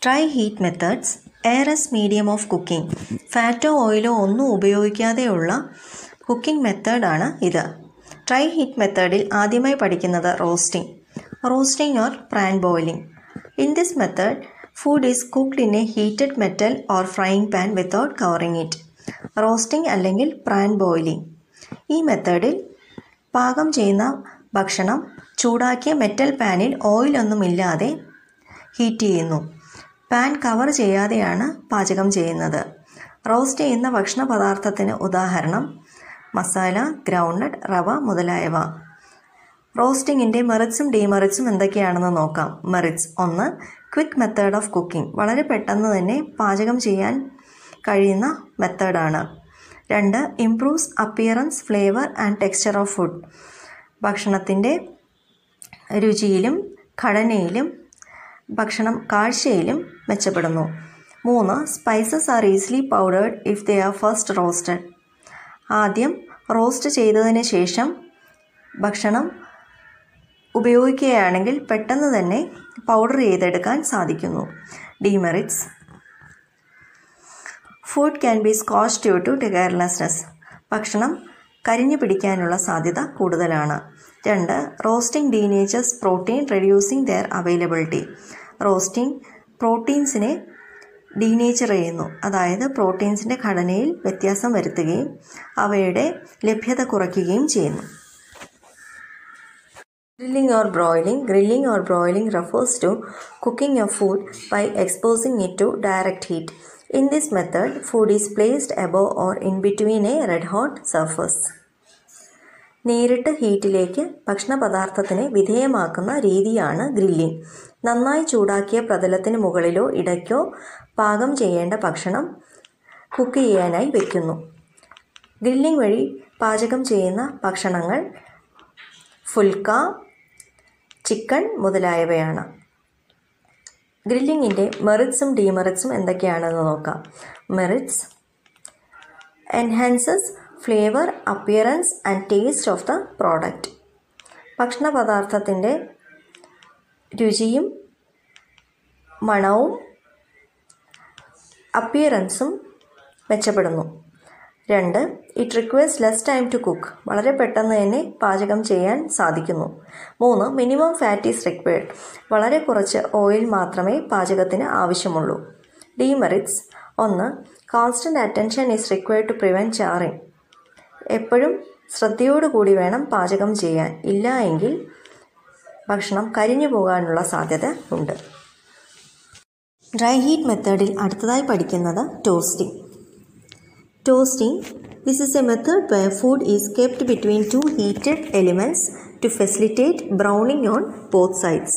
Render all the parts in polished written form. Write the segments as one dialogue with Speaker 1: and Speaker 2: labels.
Speaker 1: Dry heat methods, air as medium of cooking. ഫാറ്റോ ഓയിലോ ഒന്നും ഉപയോഗിക്കാതെയുള്ള cooking മെത്തേഡാണ് ഇത്. ഡ്രൈ ഹീറ്റ് മെത്തേഡിൽ ആദ്യമായി പഠിക്കുന്നത് roasting or pan boiling. In this method food is cooked in A heated metal or frying pan without covering it. Roasting അല്ലെങ്കിൽ pan boiling. ഈ മെത്തേഡിൽ പാകം ചെയ്യുന്ന ഭക്ഷണം ചൂടാക്കിയ മെറ്റൽ പാനിൽ ഓയിലൊന്നുമില്ലാതെ ഹീറ്റ് ചെയ്യുന്നു. പാൻ കവർ ചെയ്യാതെയാണ് പാചകം ചെയ്യുന്നത്. റോസ്റ്റ് ചെയ്യുന്ന ഭക്ഷണ പദാർത്ഥത്തിന് ഉദാഹരണം മസാല, ഗ്രൗണ്ട്നട്ട്, റവ മുതലായവ. റോസ്റ്റിങ്ങിൻ്റെ മെറിറ്റ്സും ഡീമെറിറ്റ്സും എന്തൊക്കെയാണെന്ന് നോക്കാം. Merits: 1. Quick method of cooking. വളരെ പെട്ടെന്ന് തന്നെ പാചകം ചെയ്യാൻ കഴിയുന്ന മെത്തേഡാണ്. 2. Improves appearance, flavour and texture of food. ഭക്ഷണത്തിൻ്റെ രുചിയിലും ഘടനയിലും കാഴ്ചയിലും മെച്ചപ്പെടുന്നു. 3. Spices are easily powdered if they are first roasted. ആദ്യം റോസ്റ്റ് ചെയ്തതിന് ശേഷം ഭക്ഷണം ഉപയോഗിക്കുകയാണെങ്കിൽ പെട്ടെന്ന് തന്നെ പൗഡർ ചെയ്തെടുക്കാൻ സാധിക്കുന്നു. Demerits: food can be scorched due to carelessness. ഭക്ഷണം കരിഞ്ഞു പിടിക്കാനുള്ള സാധ്യത കൂടുതലാണ്. 2. Roasting denatures protein, reducing there availability. Roasting പ്രോട്ടീൻസിനെ denature ചെയ്യുന്നു, അതായത് പ്രോട്ടീൻസിൻ്റെ ഘടനയിൽ വ്യത്യാസം വരുത്തുകയും അവയുടെ ലഭ്യത കുറയ്ക്കുകയും ചെയ്യുന്നു. Grilling or broiling refers to cooking of food by exposing it to direct heat. In this method, food is placed above or in between a red-hot surface. നേരിട്ട് ഹീറ്റിലേക്ക് ഭക്ഷണ പദാർത്ഥത്തിനെ വിധേയമാക്കുന്ന രീതിയാണ് ഗ്രില്ലിംഗ്. നന്നായി ചൂടാക്കിയ പ്രതലത്തിന് മുകളിലോ ഇടയ്ക്കോ പാകം ചെയ്യേണ്ട ഭക്ഷണം കുക്ക് ചെയ്യാനായി വയ്ക്കുന്നു. ഗ്രില്ലിംഗ് വഴി പാചകം ചെയ്യുന്ന ഭക്ഷണങ്ങൾ ഫുൽക്ക, ചിക്കൻ മുതലായവയാണ്. ഗ്രില്ലിങ്ങിൻ്റെ മെറിറ്റ്സും ഡീമെറിറ്റ്സും എന്തൊക്കെയാണെന്ന് നോക്കാം. Merits: enhances flavour, appearance and taste of the product. ഭക്ഷണ പദാർത്ഥത്തിൻ്റെ രുചിയും മണവും അപ്പിയറൻസും മെച്ചപ്പെടുന്നു. 2. It requires less time to cook. വളരെ പെട്ടെന്ന് തന്നെ പാചകം ചെയ്യാൻ സാധിക്കുന്നു. 3. Minimum fat is required. വളരെ കുറച്ച് ഓയിൽ മാത്രമേ പാചകത്തിന് ആവശ്യമുള്ളൂ. Demerits: 1. Constant attention is required to prevent charring. എപ്പോഴും ശ്രദ്ധയോടുകൂടി വേണം പാചകം ചെയ്യാൻ, ഇല്ല എങ്കിൽ ഭക്ഷണം കരിഞ്ഞു പോകാനുള്ള സാധ്യത ഉണ്ട്. ഡ്രൈ ഹീറ്റ് മെത്തേഡിൽ അടുത്തതായി പഠിക്കുന്നത് toasting. This is a method where food is kept between two heated elements to facilitate browning on both sides.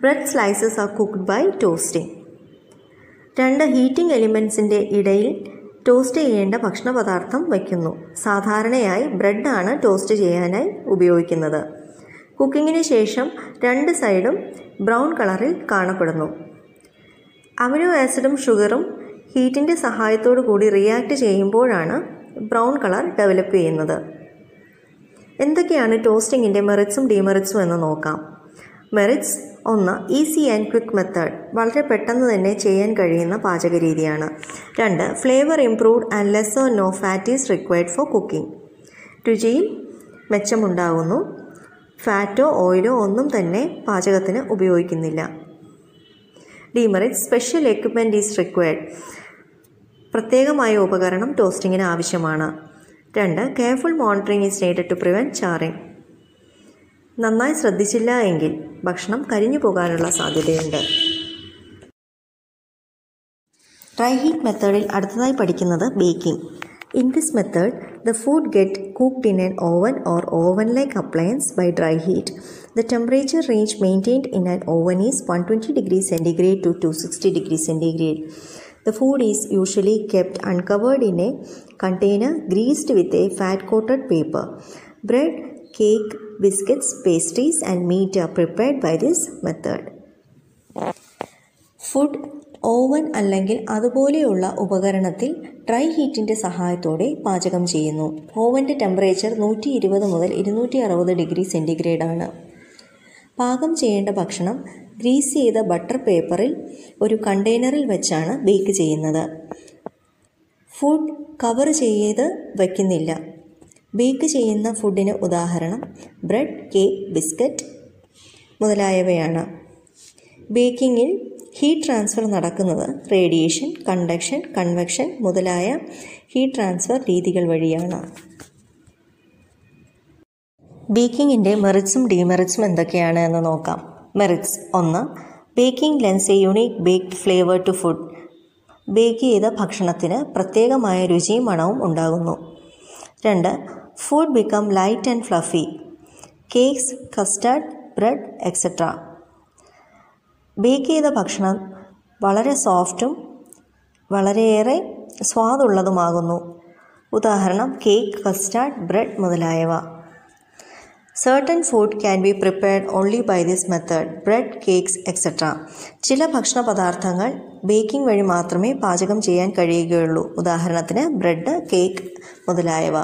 Speaker 1: Bread slices are cooked by toasting. 2 heating എലിമെൻസിൻ്റെ ഇടയിൽ ടോസ്റ്റ് ചെയ്യേണ്ട ഭക്ഷണ പദാർത്ഥം വയ്ക്കുന്നു. സാധാരണയായി ബ്രെഡാണ് ടോസ്റ്റ് ചെയ്യാനായി ഉപയോഗിക്കുന്നത്. കുക്കിങ്ങിന് ശേഷം 2 സൈഡും ബ്രൗൺ കളറിൽ കാണപ്പെടുന്നു. അമിനോ ആസിഡും ഷുഗറും ഹീറ്റിൻ്റെ സഹായത്തോടു കൂടി റിയാക്ട് ചെയ്യുമ്പോഴാണ് ബ്രൗൺ കളർ ഡെവലപ്പ് ചെയ്യുന്നത്. എന്തൊക്കെയാണ് ടോസ്റ്റിങ്ങിൻ്റെ മെറിറ്റ്സും ഡീമെറിറ്റ്സും എന്ന് നോക്കാം. Merits: 1. Easy and quick method. വളരെ പെട്ടെന്ന് തന്നെ ചെയ്യാൻ കഴിയുന്ന പാചക രീതിയാണ്. 2. Flavour improved and less or no fat is required for cooking. രുചിയിൽ മെച്ചമുണ്ടാകുന്നു. ഫാറ്റോ ഓയിലോ ഒന്നും തന്നെ പാചകത്തിന് ഉപയോഗിക്കുന്നില്ല. Demerits: special equipment is required. പ്രത്യേകമായ ഉപകരണം ടോസ്റ്റിങ്ങിന് ആവശ്യമാണ്. 2. Careful monitoring is needed to prevent charring. നന്നായി ശ്രദ്ധിച്ചില്ല എങ്കിൽ ഭക്ഷണം കരിഞ്ഞു പോകാനുള്ള സാധ്യതയുണ്ട്. ഡ്രൈ ഹീറ്റ് മെത്തേഡിൽ അടുത്തതായി പഠിക്കുന്നത് baking. In this method, the food gets cooked in an oven or oven-like appliance by dry heat. The temperature range maintained in an oven is 120 degrees centigrade to 260 degrees centigrade. The food is usually kept uncovered in a container greased with a fat-coated paper. Bread, cake, biscuits, pastries and meat are prepared by this method. Food oven അല്ലെങ്കിൽ അതുപോലെയുള്ള ഉപകരണത്തിൽ dry ഹീറ്റിൻ്റെ സഹായത്തോടെ പാചകം ചെയ്യുന്നു. ഓവൻ്റെ temperature 120 മുതൽ 260 degree centigrade ആണ്. പാകം ചെയ്യേണ്ട ഭക്ഷണം ഗ്രീസ് ചെയ്ത ബട്ടർ പേപ്പറിൽ ഒരു കണ്ടെയ്നറിൽ വെച്ചാണ് ബേക്ക് ചെയ്യുന്നത്. ഫുഡ് കവർ ചെയ്ത് വയ്ക്കുന്നില്ല. ബേക്ക് ചെയ്യുന്ന ഫുഡിന് ഉദാഹരണം ബ്രെഡ്, കേക്ക്, ബിസ്ക്കറ്റ് മുതലായവയാണ്. ബേക്കിങ്ങിൽ ഹീറ്റ് ട്രാൻസ്ഫർ നടക്കുന്നത് റേഡിയേഷൻ, കണ്ടക്ഷൻ, കൺവെക്ഷൻ മുതലായ ഹീറ്റ് ട്രാൻസ്ഫർ രീതികൾ വഴിയാണ്. ബേക്കിങ്ങിൻ്റെ മെറിറ്റ്സും ഡിമെറിറ്റ്സും എന്തൊക്കെയാണ് എന്ന് നോക്കാം. Merits: 1. Baking lends a unique baked flavour to food. Bake ചെയ്ത ഭക്ഷണത്തിന് പ്രത്യേകമായ രുചിയും മണവും ഉണ്ടാകുന്നു. 2. Food become light and fluffy. Cakes, custard, bread etcetera. Bake ചെയ്ത ഭക്ഷണം വളരെ സോഫ്റ്റും വളരെയേറെ സ്വാദുള്ളതുമാകുന്നു. ഉദാഹരണം കേക്ക്, കസ്റ്റാർഡ്, ബ്രെഡ് മുതലായവ. Certain food can be prepared only by this method. Bread, cakes, etc. ചില ഭക്ഷണ പദാർത്ഥങ്ങൾ ബേക്കിംഗ് വഴി മാത്രമേ പാചകം ചെയ്യാൻ കഴിയുകയുള്ളൂ. ഉദാഹരണത്തിന് ബ്രെഡ്, കേക്ക് മുതലായവ.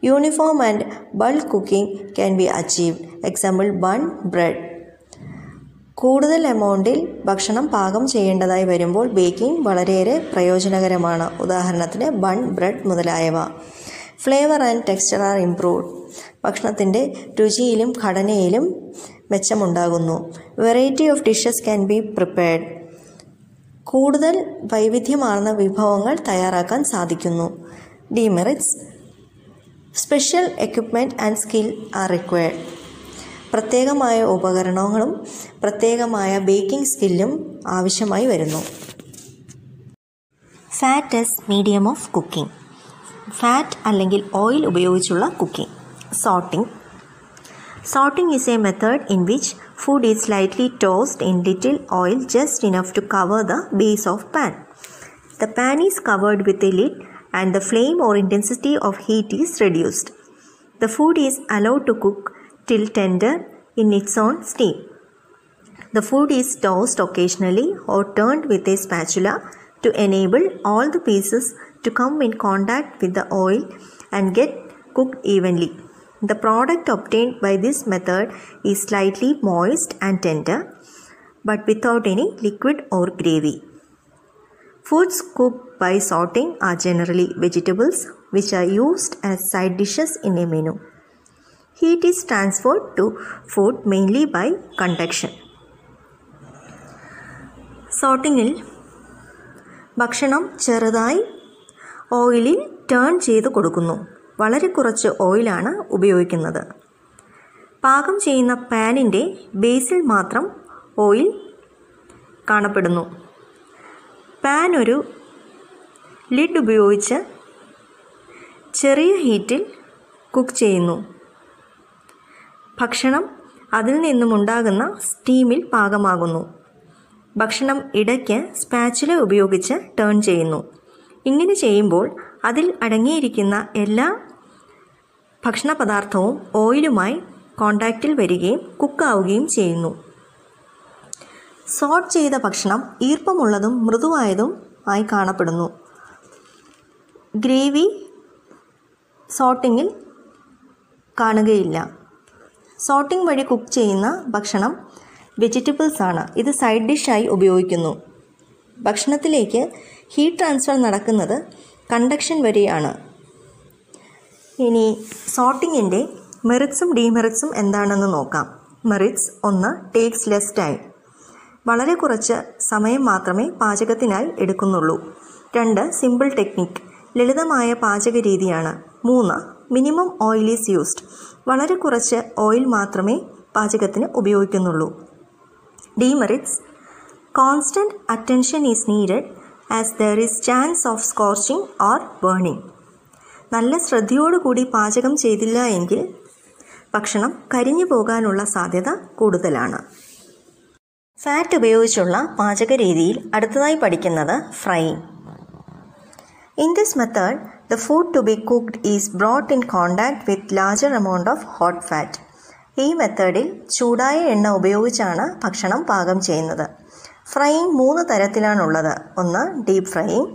Speaker 1: Uniform and bulk cooking can be achieved. Example bun, bread. കൂടുതൽ എമൗണ്ടിൽ ഭക്ഷണം പാകം ചെയ്യേണ്ടതായി വരുമ്പോൾ ബേക്കിംഗ് വളരെയേറെ പ്രയോജനകരമാണ്. ഉദാഹരണത്തിന് ബൺ, ബ്രെഡ് മുതലായവ. Flavour and texture are improved. ഭക്ഷണത്തിൻ്റെ രുചിയിലും ഘടനയിലും മെച്ചമുണ്ടാകുന്നു. Variety of dishes can be prepared. കൂടുതൽ വൈവിധ്യമാർന്ന വിഭവങ്ങൾ തയ്യാറാക്കാൻ സാധിക്കുന്നു. Demerits: special equipment and skill are required. പ്രത്യേകമായ ഉപകരണങ്ങളും പ്രത്യേകമായ ബേക്കിംഗ് സ്കില്ലും ആവശ്യമായി വരുന്നു. Fat as medium of cooking. Fat അല്ലെങ്കിൽ ഓയിൽ ഉപയോഗിച്ചുള്ള cooking. Sorting is a method in which food is slightly tossed in little oil just enough to cover the base of pan. The pan is covered with a lid and the flame or intensity of heat is reduced. The food is allowed to cook till tender in its own steam. The food is tossed occasionally or turned with a spatula to enable all the pieces to come in contact with the oil and get cooked evenly. The product obtained by this method is slightly moist and tender, but without any liquid or gravy. Foods cooked by sorting are generally vegetables, which are used as side dishes in a menu. Heat is transferred to food mainly by conduction. സോർട്ടിങ്ങിൽ ഭക്ഷണം ചെറുതായി ഓയിലിൽ turn ചെയ്ത് കൊടുക്കുന്നു. വളരെ കുറച്ച് ഓയിലാണ് ഉപയോഗിക്കുന്നത്. പാകം ചെയ്യുന്ന പാനിൻ്റെ ബേസിൽ മാത്രം ഓയിൽ കാണപ്പെടുന്നു. പാൻ ഒരു ലിഡ് ഉപയോഗിച്ച് ചെറിയ ഹീറ്റിൽ കുക്ക് ചെയ്യുന്നു. ഭക്ഷണം അതിൽ നിന്നുമുണ്ടാകുന്ന സ്റ്റീമിൽ പാകമാകുന്നു. ഭക്ഷണം ഇടയ്ക്ക് സ്പാച്ചുല ഉപയോഗിച്ച് ടേൺ ചെയ്യുന്നു. ഇങ്ങനെ ചെയ്യുമ്പോൾ അതിൽ അടങ്ങിയിരിക്കുന്ന എല്ലാ ഭക്ഷണ പദാർത്ഥവും ഓയിലുമായി കോണ്ടാക്റ്റിൽ വരികയും കുക്കാവുകയും ചെയ്യുന്നു. സോർട്ട് ചെയ്ത ഭക്ഷണം ഈർപ്പമുള്ളതും മൃദുവായതും ആയി കാണപ്പെടുന്നു. ഗ്രേവി സോർട്ടിങ്ങിൽ കാണുകയില്ല. സോർട്ടിംഗ് വഴി കുക്ക് ചെയ്യുന്ന ഭക്ഷണം വെജിറ്റബിൾസ് ആണ്. ഇത് സൈഡ് ഡിഷായി ഉപയോഗിക്കുന്നു. ഭക്ഷണത്തിലേക്ക് ഹീറ്റ് ട്രാൻസ്ഫർ നടക്കുന്നത് കണ്ടക്ഷൻ വഴിയാണ്. ഇനി സോർട്ടിങ്ങിൻ്റെ മെറിറ്റ്സും ഡിമെറിറ്റ്സും എന്താണെന്ന് നോക്കാം. മെറിറ്റ്സ്: 1. Takes less time. വളരെ കുറച്ച് സമയം മാത്രമേ പാചകത്തിനായി എടുക്കുന്നുള്ളൂ. 2. Simple technique. ലളിതമായ പാചക രീതിയാണ്. 3. Minimum oil is used. വളരെ കുറച്ച് ഓയിൽ മാത്രമേ പാചകത്തിന് ഉപയോഗിക്കുന്നുള്ളൂ. Demerits: constant attention is needed as there is chance of scorching or burning. നല്ല ശ്രദ്ധയോടുകൂടി പാചകം ചെയ്തില്ല എങ്കിൽ ഭക്ഷണം കരിഞ്ഞു പോകാനുള്ള സാധ്യത കൂടുതലാണ്. ഫാറ്റ് ഉപയോഗിച്ചുള്ള പാചക രീതിയിൽ അടുത്തതായി പഠിക്കുന്നത് frying. In this method the food to be cooked is brought in contact with larger amount of hot fat. ഈ മെത്തേഡിൽ ചൂടായ എണ്ണ ഉപയോഗിച്ചാണ് ഭക്ഷണം പാകം ചെയ്യുന്നത്. ഫ്രൈയിങ് 3 തരത്തിലാണുള്ളത്. 1. Deep frying.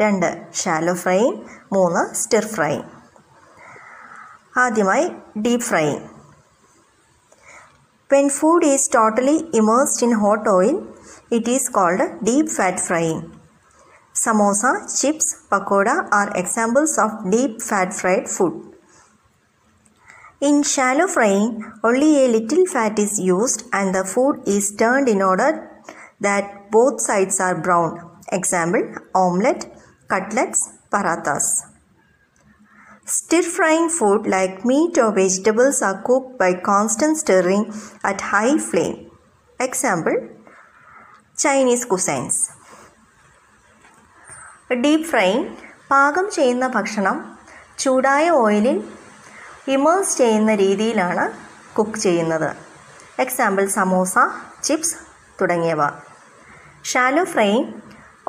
Speaker 1: 2. Shallow frying. 3. Stir frying. ആദ്യമായി deep frying. When food is totally immersed in hot oil, it is called deep fat frying. Samosa, chips, pakoda are examples of deep fat fried food. In shallow frying, only a little fat is used and the food is turned in order that both sides are brown. Example, omelette, cutlets, parathas. Stir-frying food like meat or vegetables are cooked by constant stirring at high flame. Example, Chinese cuisines. Deep frying, പാകം ചെയ്യുന്ന ഭക്ഷണം ചൂടായ ഓയിലിൽ immerse ചെയ്യുന്ന രീതിയിലാണ് cook ചെയ്യുന്നത്. Example samosa, chips തുടങ്ങിയവ. Shallow frying,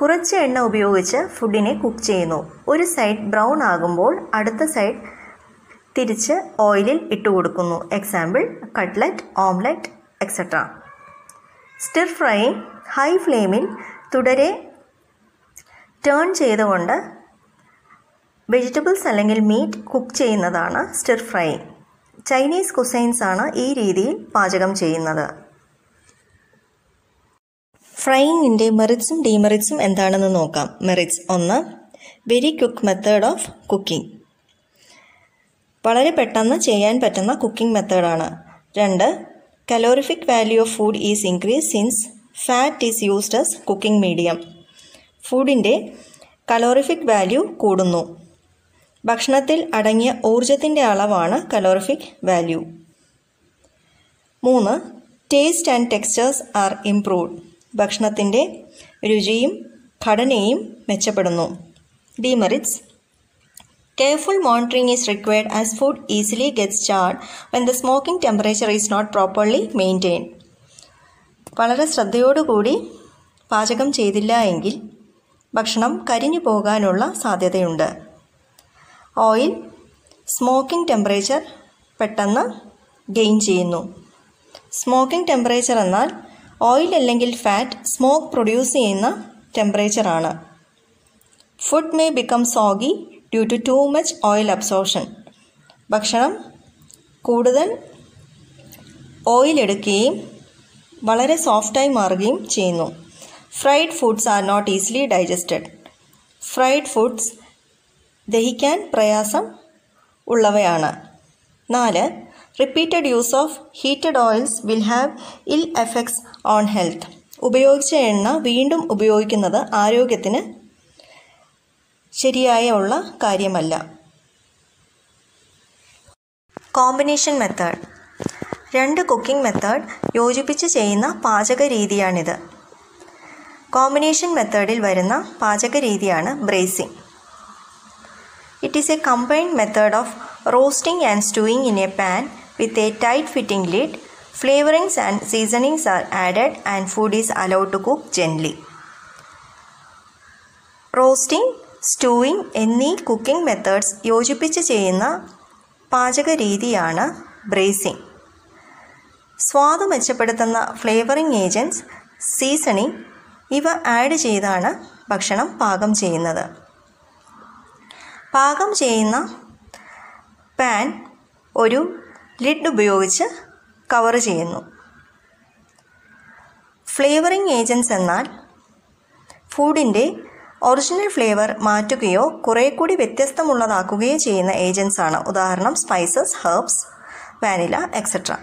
Speaker 1: കുറച്ച് എണ്ണ ഉപയോഗിച്ച് ഫുഡിനെ കുക്ക് ചെയ്യുന്നു. ഒരു സൈഡ് ബ്രൗൺ ആകുമ്പോൾ അടുത്ത സൈഡ് തിരിച്ച് ഓയിലിൽ ഇട്ടുകൊടുക്കുന്നു. Example cutlet, omelette etcetera. Stir frying, high ഫ്ലെയിമിൽ തുടരെ ടേൺ ചെയ്തുകൊണ്ട് വെജിറ്റബിൾസ് അല്ലെങ്കിൽ മീറ്റ് കുക്ക് ചെയ്യുന്നതാണ് സ്റ്റിർ ഫ്രൈയിങ്. ചൈനീസ് കുസൈൻസ് ആണ് ഈ രീതിയിൽ പാചകം ചെയ്യുന്നത്. ഫ്രൈയിങ്ങിൻ്റെ മെറിറ്റ്സും ഡീമെറിറ്റ്സും എന്താണെന്ന് നോക്കാം. Merits: 1. Very quick method of cooking, വളരെ പെട്ടെന്ന് ചെയ്യാൻ പറ്റുന്ന കുക്കിംഗ് മെത്തേഡാണ്. 2. Calorific value of food is increase since fat is used as cooking medium, ഫുഡിൻ്റെ കലോറിഫിക് വാല്യൂ കൂടുന്നു. ഭക്ഷണത്തിൽ അടങ്ങിയ ഊർജത്തിൻ്റെ അളവാണ് calorific value. 3. Taste and textures are improved, ഭക്ഷണത്തിൻ്റെ രുചിയും ഘടനയും മെച്ചപ്പെടുന്നു. Demerits: careful monitoring is required as food easily gets charred when the smoking temperature is not properly maintain, വളരെ ശ്രദ്ധയോടുകൂടി പാചകം ചെയ്തില്ല എങ്കിൽ ഭക്ഷണം കരിഞ്ഞു പോകാനുള്ള സാധ്യതയുണ്ട്. ഓയിൽ സ്മോക്കിംഗ് ടെമ്പറേച്ചർ പെട്ടെന്ന് ഗെയിൻ ചെയ്യുന്നു. സ്മോക്കിംഗ് ടെമ്പറേച്ചർ എന്നാൽ ഓയിൽ അല്ലെങ്കിൽ ഫാറ്റ് സ്മോക്ക് പ്രൊഡ്യൂസ് ചെയ്യുന്ന ടെമ്പറേച്ചറാണ്. Food may become soggy due to too much oil absorption, ഭക്ഷണം കൂടുതൽ ഓയിൽ എടുക്കുകയും വളരെ സോഫ്റ്റായി മാറുകയും ചെയ്യുന്നു. Fried foods are not easily digested, fried foods ദഹിക്കാൻ പ്രയാസം ഉള്ളവയാണ്. 4. Repeated use of heated oils will have ill effects on health, ഉപയോഗിച്ച എണ്ണ വീണ്ടും ഉപയോഗിക്കുന്നത് ആരോഗ്യത്തിന് ശരിയായ ഉള്ള കാര്യമല്ല. കോമ്പിനേഷൻ മെത്തേഡ്: 2 കുക്കിംഗ് മെത്തേഡ് യോജിപ്പിച്ച് ചെയ്യുന്ന പാചക രീതിയാണിത്. കോമ്പിനേഷൻ മെത്തേഡിൽ വരുന്ന പാചക രീതിയാണ് bracing. It is a combined method of roasting and stewing in a pan with a tight fitting lid. Flavorings and seasonings are added and food is allowed to cook gently. Roasting, സ്റ്റൂയിങ് എന്നീ cooking methods യോജിപ്പിച്ച് ചെയ്യുന്ന പാചക രീതിയാണ് bracing. സ്വാദ് മെച്ചപ്പെടുത്തുന്ന flavouring agents, seasoning ഇവ add ചെയ്താണ് ഭക്ഷണം പാകം ചെയ്യുന്നത്. പാകം ചെയ്യുന്ന പാൻ ഒരു ലിഡ് ഉപയോഗിച്ച് കവർ ചെയ്യുന്നു. ഫ്ലേവറിംഗ് ഏജൻറ്റ്സ് എന്നാൽ ഫുഡിൻ്റെ ഒറിജിനൽ ഫ്ലേവർ മാറ്റുകയോ കുറേ കൂടി വ്യത്യസ്തമുള്ളതാക്കുകയോ ചെയ്യുന്ന ഏജൻറ്റ്സ് ആണ്. ഉദാഹരണം spices, herbs, vanilla etcetera.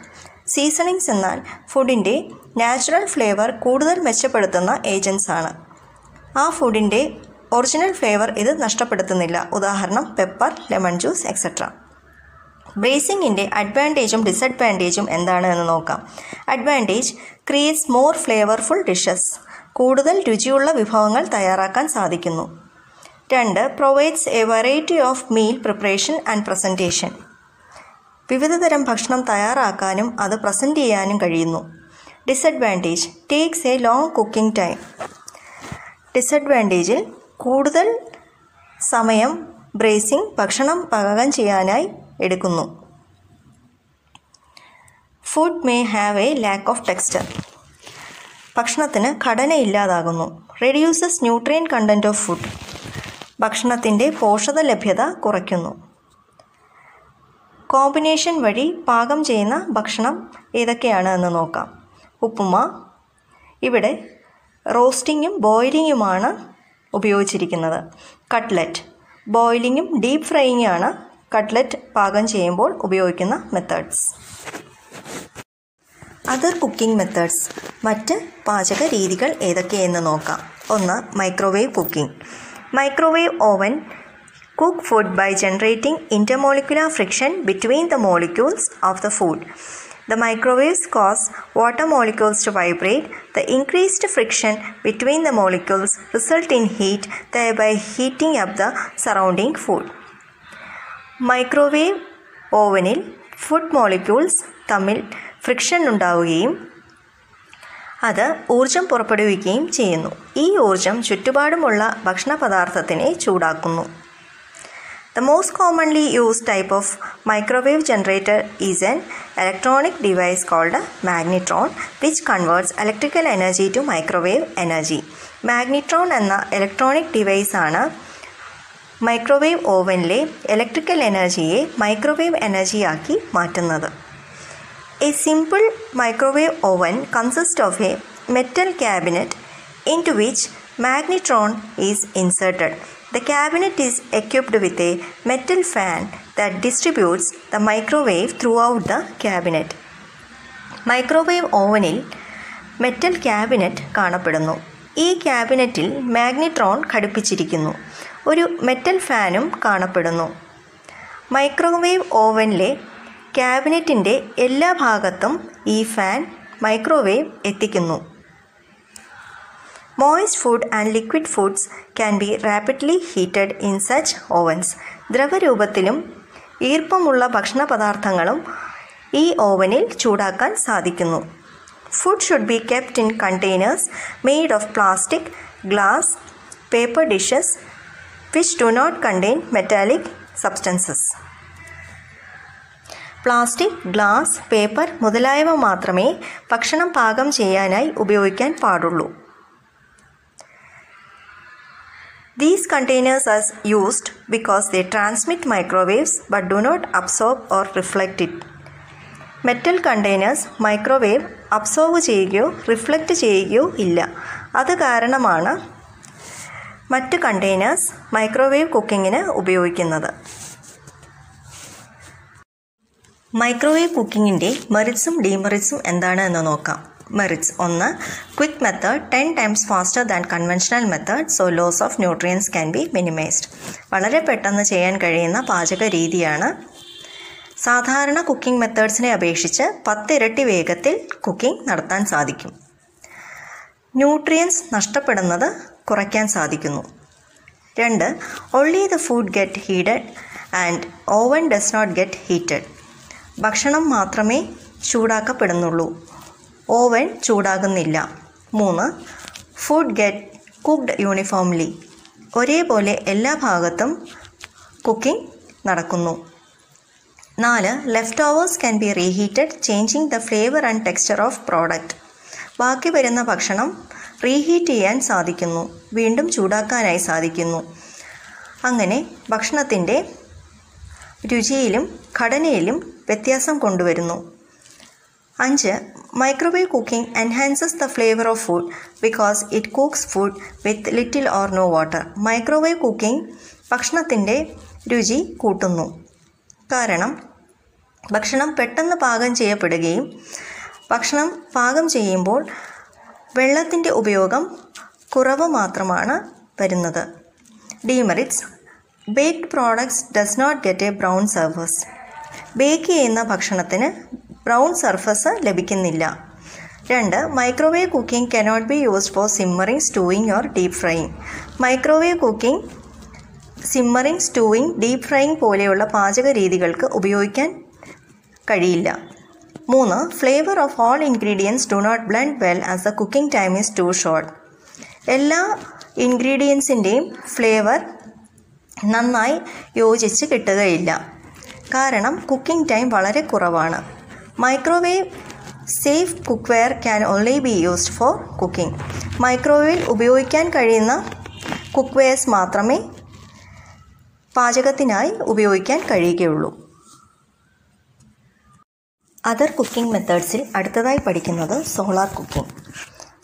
Speaker 1: Seasonings എന്നാൽ ഫുഡിൻ്റെ നാച്ചുറൽ ഫ്ലേവർ കൂടുതൽ മെച്ചപ്പെടുത്തുന്ന ഏജൻറ്റ്സ് ആണ്. ആ ഫുഡിൻ്റെ ഒറിജിനൽ ഫ്ലേവർ ഇത് നഷ്ടപ്പെടുത്തുന്നില്ല. ഉദാഹരണം പെപ്പർ, ലെമൺ ജ്യൂസ് എക്സെട്ര. ബ്രേസിങ്ങിൻ്റെ അഡ്വാൻറ്റേജും ഡിസഡ്വാൻറ്റേജും എന്താണ് എന്ന് നോക്കാം. Advantage: creates more flavourful dishes, കൂടുതൽ രുചിയുള്ള വിഭവങ്ങൾ തയ്യാറാക്കാൻ സാധിക്കുന്നു. 2. Provides a variety of meal preparation and presentation, വിവിധ തരം ഭക്ഷണം തയ്യാറാക്കാനും അത് പ്രസൻറ്റ് ചെയ്യാനും കഴിയുന്നു. Disadvantage: takes a long cooking time. ഡിസഡ്വാൻറ്റേജിൽ കൂടുതൽ സമയം ബ്രേസിംഗ് ഭക്ഷണം പാകം ചെയ്യാനായി എടുക്കുന്നു. Food may have a lack of texture, ഭക്ഷണത്തിന് ഘടനയില്ലാതാകുന്നു. Reduces nutrient content of food, ഭക്ഷണത്തിൻ്റെ പോഷക ലഭ്യത കുറയ്ക്കുന്നു. കോമ്പിനേഷൻ വഴി പാകം ചെയ്യുന്ന ഭക്ഷണം ഏതൊക്കെയാണ് എന്ന് നോക്കാം. ഉപ്പുമ. ഇവിടെ റോസ്റ്റിങ്ങും ബോയിലിങ്ങുമാണ് ഉപയോഗിച്ചിരിക്കുന്നത്. കട്ട്ലറ്റ്. ബോയിലിങ്ങും ഡീപ്പ് ഫ്രൈയിങ്ങാണ് കട്ട്ലറ്റ് പാകം ചെയ്യുമ്പോൾ ഉപയോഗിക്കുന്ന മെത്തേഡ്സ്. Other cooking methods. മറ്റ് പാചക രീതികൾ ഏതൊക്കെയെന്ന് നോക്കാം. 1. Microwave cooking. Microwave oven cook food by generating intermolecular friction between the molecules of the food. The microwaves cause water molecules to vibrate. The increased friction between the molecules result in heat, thereby heating up the surrounding food. Microwave ഓവനിൽ food molecules തമ്മിൽ friction ഉണ്ടാവുകയും അത് ഊർജം പുറപ്പെടുവിക്കുകയും ചെയ്യുന്നു. ഈ ഊർജം ചുറ്റുപാടുമുള്ള ഭക്ഷണ പദാർത്ഥത്തിനെ ചൂടാക്കുന്നു. The most commonly used type of microwave generator is an electronic device called a magnetron, which converts electrical energy to microwave energy. Magnetron എന്ന ഇലക്ട്രോണിക് ഡിവൈസ് ആണ് മൈക്രോവേവ് ഓവനിലെ ഇലക്ട്രിക്കൽ എനർജിയെ മൈക്രോവേവ് എനർജിയാക്കി മാറ്റുന്നത്. A simple microwave oven consists of a metal cabinet into which magnetron is inserted. The cabinet is equipped with a metal fan that distributes the microwave throughout the cabinet. Microwave ഓവനിൽ metal cabinet കാണപ്പെടുന്നു. ഈ ക്യാബിനറ്റിൽ magnetron ഘടിപ്പിച്ചിരിക്കുന്നു. ഒരു metal ഫാനും കാണപ്പെടുന്നു. Microwave ഓവനിലെ ക്യാബിനറ്റിൻ്റെ എല്ലാ ഭാഗത്തും ഈ ഫാൻ മൈക്രോവേവ് എത്തിക്കുന്നു. Moist food and liquid foods can be rapidly heated in such ovens. ദ്രവരൂപത്തിലും ഈർപ്പമുള്ള ഭക്ഷണ പദാർത്ഥങ്ങളും ഈ ഓവനിൽ ചൂടാക്കാൻ സാധിക്കുന്നു. Food should be kept in containers made of plastic, glass, paper dishes which do not contain metallic substances. Plastic, glass, paper മുതലായവ മാത്രമേ ഭക്ഷണം പാകം ചെയ്യാനായി ഉപയോഗിക്കാൻ പാടുള്ളൂ. These containers are used because they transmit microwaves but do not absorb or reflect it. Metal containers microwave absorb ചെയ്യുകയോ reflect ചെയ്യുകയോ ഇല്ല. അത് കാരണമാണ് മറ്റ് കണ്ടെയ്നേഴ്സ് മൈക്രോവേവ് കുക്കിങ്ങിന് ഉപയോഗിക്കുന്നത്. മൈക്രോവേവ് കുക്കിങ്ങിൻ്റെ മെറിറ്റ്സും ഡീമെറിറ്റ്സും എന്താണ് എന്ന് നോക്കാം. Merits. 1. Quick method 10 times faster than conventional method, so loss of nutrients can be minimized. വളരെ പെട്ടെന്ന് ചെയ്യാൻ കഴിയുന്ന പാചക രീതിയാണ്. സാധാരണ കുക്കിംഗ് മെത്തേഡ്സിനെ അപേക്ഷിച്ച് 10 ഇരട്ടി വേഗത്തിൽ കുക്കിംഗ് നടത്താൻ സാധിക്കും. ന്യൂട്രിയൻസ് നഷ്ടപ്പെടുന്നത് കുറയ്ക്കാൻ സാധിക്കുന്നു. 2. only the food get heated and oven does not get heated. ഭക്ഷണം മാത്രമേ ചൂടാക്കപ്പെടുന്നുള്ളൂ, ഓവൻ ചൂടാകുന്നില്ല. 3. Food get cooked uniformly. ഒരേപോലെ എല്ലാ ഭാഗത്തും കുക്കിംഗ് നടക്കുന്നു. 4. Leftovers can be reheated, changing the flavour and texture of product. ബാക്കി വരുന്ന ഭക്ഷണം റീഹീറ്റ് ചെയ്യാൻ സാധിക്കുന്നു, വീണ്ടും ചൂടാക്കാനായി സാധിക്കുന്നു. അങ്ങനെ ഭക്ഷണത്തിൻ്റെ രുചിയിലും ഘടനയിലും വ്യത്യാസം കൊണ്ടുവരുന്നു. 5. Microwave cooking enhances the flavour of food because it cooks food with little or no water. Microwave cooking ഭക്ഷണത്തിൻ്റെ രുചി കൂട്ടുന്നു. കാരണം ഭക്ഷണം പെട്ടെന്ന് പാകം ചെയ്യപ്പെടുകയും ഭക്ഷണം പാകം ചെയ്യുമ്പോൾ വെള്ളത്തിൻ്റെ ഉപയോഗം കുറവ് മാത്രമാണ് വരുന്നത്. Demerits. Baked products does not get a brown surface. Bake ചെയ്യുന്ന ഭക്ഷണത്തിന് ബ്രൗൺ സർഫസ് ലഭിക്കുന്നില്ല. 2. Microwave cooking cannot be used for simmering, stewing or deep frying. Microwave cooking simmering, stewing, deep frying പോലെയുള്ള പാചക രീതികൾക്ക് ഉപയോഗിക്കാൻ കഴിയില്ല. 3. Flavour of all ingredients do not blend well as the cooking time is too short. എല്ലാ ഇൻഗ്രീഡിയൻസിൻ്റെയും flavour നന്നായി യോജിച്ച് കിട്ടുകയില്ല, കാരണം കുക്കിംഗ് ടൈം വളരെ കുറവാണ്. Microwave safe cookware can only be used for cooking. മൈക്രോവേവിൽ ഉപയോഗിക്കാൻ കഴിയുന്ന കുക്ക്വെയർസ് മാത്രമേ പാചകത്തിനായി ഉപയോഗിക്കാൻ കഴിയുകയുള്ളൂ. അതർ കുക്കിംഗ് മെത്തേഡ്സിൽ അടുത്തതായി പഠിക്കുന്നത് solar cooking.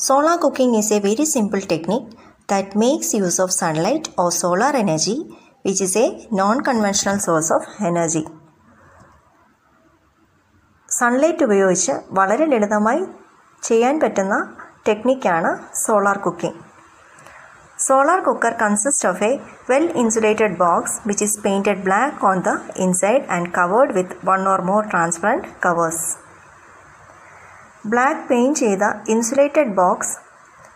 Speaker 1: Solar cooking is a very simple technique that makes use of sunlight or solar energy which is a non conventional source of energy. Sunlight ഉപയോഗിച്ച് വളരെ ലളിതമായി ചെയ്യാൻ പറ്റുന്ന ടെക്നിക്കാണ് solar cooking. Solar cooker consists of a well-insulated box which is painted black on the inside and covered with one or more transparent covers. Black paint ചെയ്ത insulated box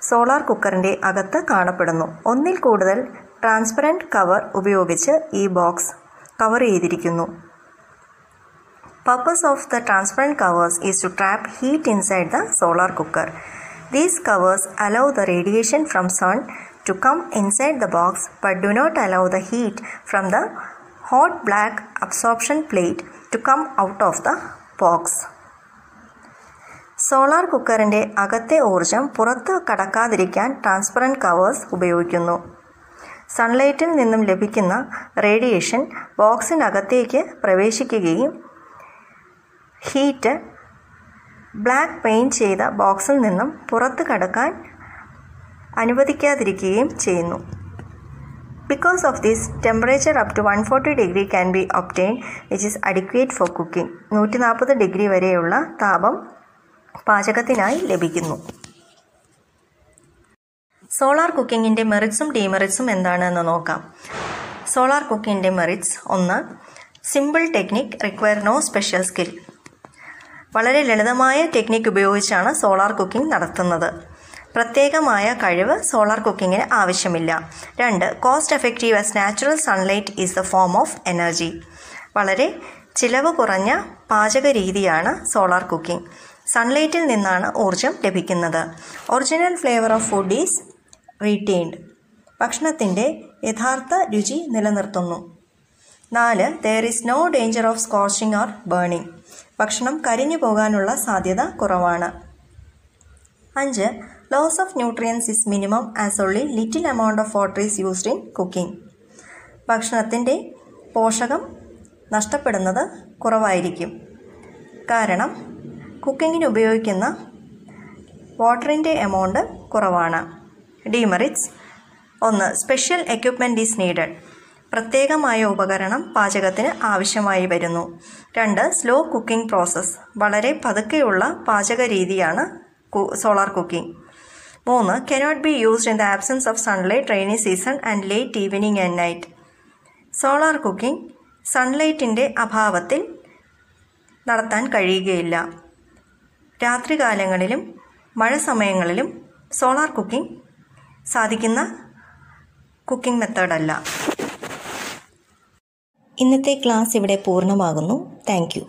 Speaker 1: solar കുക്കറിൻ്റെ അകത്ത് കാണപ്പെടുന്നു. ഒന്നിൽ കൂടുതൽ ട്രാൻസ്പെറൻറ്റ് കവർ ഉപയോഗിച്ച് ഈ box cover ചെയ്തിരിക്കുന്നു. Purpose of the transparent covers is to trap heat inside the solar cooker. These covers allow the radiation from sun to come inside the box but do not allow the heat from the hot black absorption plate to come out of the box. Solar കുക്കറിൻ്റെ അകത്തെ ഊർജം പുറത്ത് കടക്കാതിരിക്കാൻ transparent covers ഉപയോഗിക്കുന്നു. സൺലൈറ്റിൽ നിന്നും ലഭിക്കുന്ന radiation ബോക്സിനകത്തേക്ക് പ്രവേശിക്കുകയും heat black paint ചെയ്ത ബോക്സിൽ നിന്നും പുറത്ത് കടക്കാൻ അനുവദിക്കാതിരിക്കുകയും ചെയ്യുന്നു. Because of this, temperature up to 140 degree can be obtained which is adequate for cooking. 140 degree വരെയുള്ള താപം പാചകത്തിനായി ലഭിക്കുന്നു. സോളാർ കുക്കിങ്ങിൻ്റെ മെറിറ്റ്സും ഡീമെറിറ്റ്സും എന്താണെന്ന് നോക്കാം. സോളാർ കുക്കിങ്ങിൻ്റെ merits: 1. Simple technique require no special skill. വളരെ ലളിതമായ ടെക്നിക് ഉപയോഗിച്ചാണ് സോളാർ കുക്കിംഗ് നടത്തുന്നത്. പ്രത്യേകമായ കഴിവ് സോളാർ കുക്കിങ്ങിന് ആവശ്യമില്ല. 2. Cost effective as natural sunlight is the form of energy. വളരെ ചിലവ് കുറഞ്ഞ പാചക രീതിയാണ് സോളാർ കുക്കിംഗ്. സൺലൈറ്റിൽ നിന്നാണ് ഊർജം ലഭിക്കുന്നത്. Original flavour of food is retained. ഭക്ഷണത്തിൻ്റെ യഥാർത്ഥ രുചി നിലനിർത്തുന്നു. 4. There is no danger of scorching or burning. ഭക്ഷണം കരിഞ്ഞു പോകാനുള്ള സാധ്യത കുറവാണ്. 5. Loss of nutrients is minimum as only little amount of water is used in cooking. ഭക്ഷണത്തിൻ്റെ പോഷകം നഷ്ടപ്പെടുന്നത് കുറവായിരിക്കും, കാരണം കുക്കിങ്ങിന് ഉപയോഗിക്കുന്ന വാട്ടറിൻ്റെ എമൗണ്ട് കുറവാണ്. Demerits: 1. Special equipment is needed. പ്രത്യേകമായ ഉപകരണം പാചകത്തിന് ആവശ്യമായി വരുന്നു. 2. Slow cooking process. വളരെ പതുക്കെയുള്ള പാചക രീതിയാണ് solar cooking. 3. cannot be used in the absence of sunlight, rainy season and late evening and night. Solar cooking സൺലൈറ്റിൻ്റെ അഭാവത്തിൽ നടത്താൻ കഴിയുകയില്ല. രാത്രികാലങ്ങളിലും മഴ സമയങ്ങളിലും സോളാർ കുക്കിംഗ് സാധിക്കുന്ന കുക്കിംഗ് മെത്തേഡല്ല. ഇന്നത്തെ ക്ലാസ് ഇവിടെ പൂർണ്ണമാകുന്നു. Thank U.